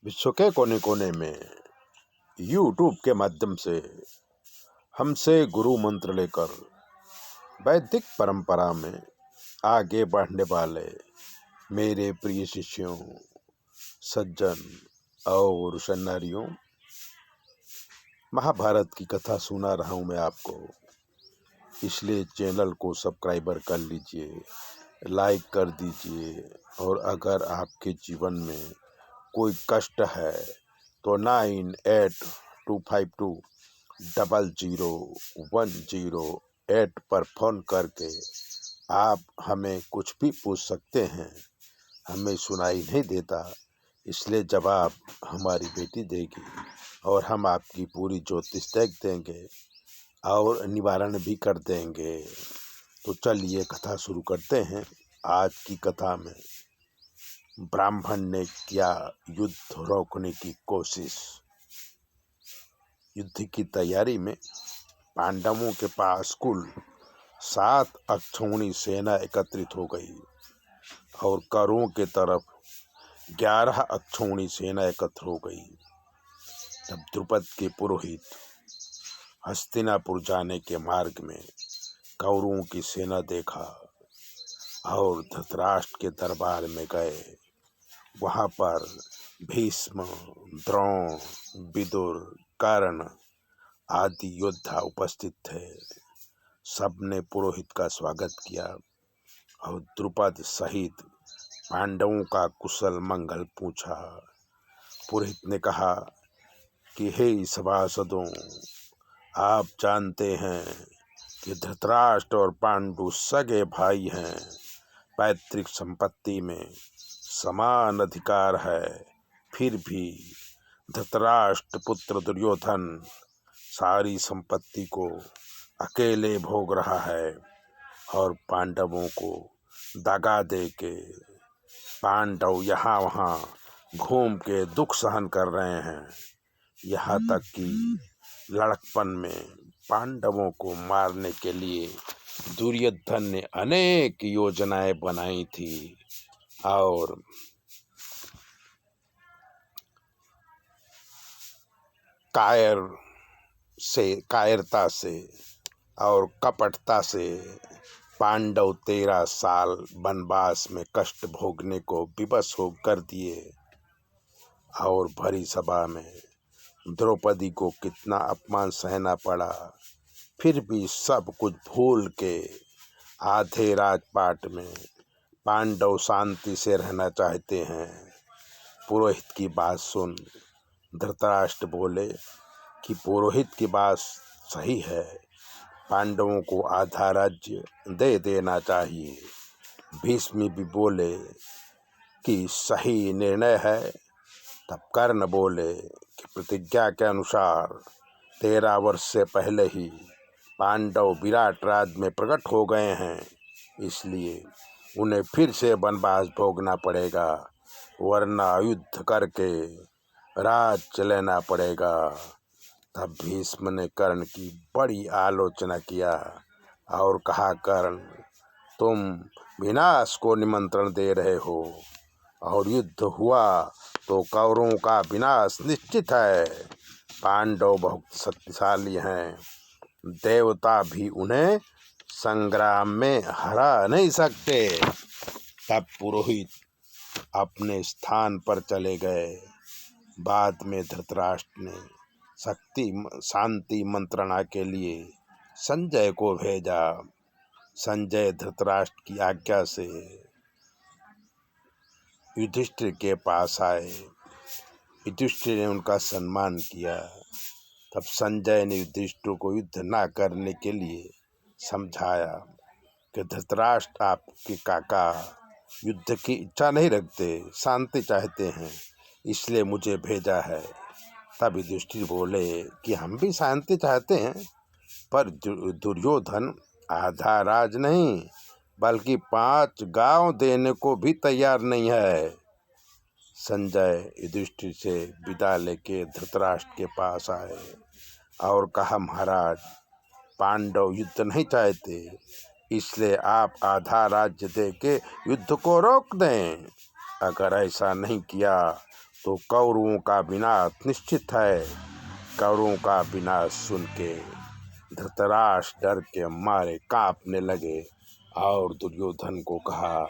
विश्व के कोने कोने में यूट्यूब के माध्यम से हमसे गुरु मंत्र लेकर वैदिक परंपरा में आगे बढ़ने वाले मेरे प्रिय शिष्यों, सज्जन और सन्नारियों, महाभारत की कथा सुना रहा हूं मैं आपको। इसलिए चैनल को सब्सक्राइबर कर लीजिए, लाइक कर दीजिए। और अगर आपके जीवन में कोई कष्ट है तो 9825200108 पर फोन करके आप हमें कुछ भी पूछ सकते हैं। हमें सुनाई नहीं देता, इसलिए जवाब हमारी बेटी देगी और हम आपकी पूरी ज्योतिष देख देंगे और निवारण भी कर देंगे। तो चलिए कथा शुरू करते हैं। आज की कथा में ब्राह्मण ने किया युद्ध रोकने की कोशिश। युद्ध की तैयारी में पांडवों के पास कुल 7 अक्षौहिणी सेना एकत्रित हो गई और कौरवों के तरफ 11 अक्षौहिणी सेना एकत्र हो गई। तब द्रुपद के पुरोहित हस्तिनापुर जाने के मार्ग में कौरवों की सेना देखा और धृतराष्ट्र के दरबार में गए। वहां पर भीष्म, द्रोण, विदुर, कर्ण आदि योद्धा उपस्थित थे। सबने पुरोहित का स्वागत किया और द्रुपद सहित पांडवों का कुशल मंगल पूछा। पुरोहित ने कहा कि हे सभासदों, आप जानते हैं कि धृतराष्ट्र और पांडु सगे भाई हैं। पैतृक संपत्ति में समान अधिकार है, फिर भी धृतराष्ट्र पुत्र दुर्योधन सारी संपत्ति को अकेले भोग रहा है और पांडवों को दगा दे के पांडव यहाँ वहाँ घूम के दुख सहन कर रहे हैं। यहाँ तक कि लड़कपन में पांडवों को मारने के लिए दुर्योधन ने अनेक योजनाएं बनाई थी और कायरता से और कपटता से पांडव 13 साल वनवास में कष्ट भोगने को विवश हो कर दिए। और भरी सभा में द्रौपदी को कितना अपमान सहना पड़ा, फिर भी सब कुछ भूल के आधे राजपाट में पांडव शांति से रहना चाहते हैं। पुरोहित की बात सुन धृतराष्ट्र बोले कि पुरोहित की बात सही है, पांडवों को आधा राज्य दे देना चाहिए। भीष्म भी बोले कि सही निर्णय है। तब कर्ण बोले कि प्रतिज्ञा के अनुसार 13 वर्ष से पहले ही पांडव विराट राज में प्रकट हो गए हैं, इसलिए उन्हें फिर से वनवास भोगना पड़ेगा, वरना युद्ध करके राज चलाना पड़ेगा। तब भीष्म ने कर्ण की बड़ी आलोचना किया और कहा, कर्ण, तुम विनाश को निमंत्रण दे रहे हो और युद्ध हुआ तो कौरवों का विनाश निश्चित है। पांडव बहुत शक्तिशाली हैं, देवता भी उन्हें संग्राम में हरा नहीं सकते। तब पुरोहित अपने स्थान पर चले गए। बाद में धृतराष्ट्र ने शांति मंत्रणा के लिए संजय को भेजा। संजय धृतराष्ट्र की आज्ञा से युधिष्ठिर के पास आए। युधिष्ठिर ने उनका सम्मान किया। तब संजय ने युधिष्ठिर को युद्ध न करने के लिए समझाया कि धृतराष्ट्र आपके काका युद्ध की इच्छा नहीं रखते, शांति चाहते हैं, इसलिए मुझे भेजा है। तब युधिष्ठिर बोले कि हम भी शांति चाहते हैं, पर दुर्योधन आधा राज नहीं बल्कि 5 गांव देने को भी तैयार नहीं है। संजय युधिष्ठिर से विदा लेके धृतराष्ट्र के पास आए और कहा, महाराज, पांडव युद्ध नहीं चाहते, इसलिए आप आधा राज्य दे के युद्ध को रोक दें। अगर ऐसा नहीं किया तो कौरवों का विनाश निश्चित है। कौरवों का विनाश सुन के धृतराष्ट्र डर के मारे कांपने लगे और दुर्योधन को कहा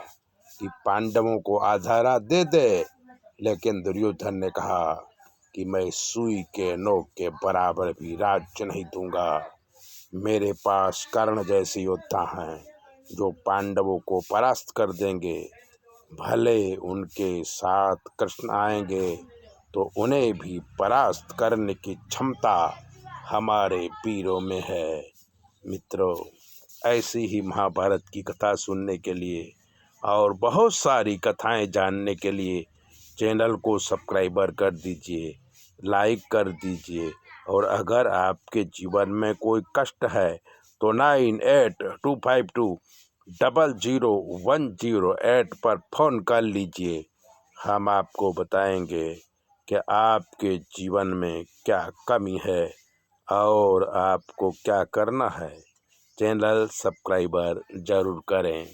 कि पांडवों को आधा रात दे दे। लेकिन दुर्योधन ने कहा कि मैं सुई के नोक के बराबर भी राज्य नहीं दूंगा। मेरे पास कर्ण जैसे योद्धा हैं जो पांडवों को परास्त कर देंगे। भले उनके साथ कृष्ण आएंगे तो उन्हें भी परास्त करने की क्षमता हमारे वीरों में है। मित्रों, ऐसी ही महाभारत की कथा सुनने के लिए और बहुत सारी कथाएं जानने के लिए चैनल को सब्सक्राइबर कर दीजिए, लाइक कर दीजिए। और अगर आपके जीवन में कोई कष्ट है तो 9822000108 पर फ़ोन कर लीजिए। हम आपको बताएंगे कि आपके जीवन में क्या कमी है और आपको क्या करना है। चैनल सब्सक्राइबर ज़रूर करें।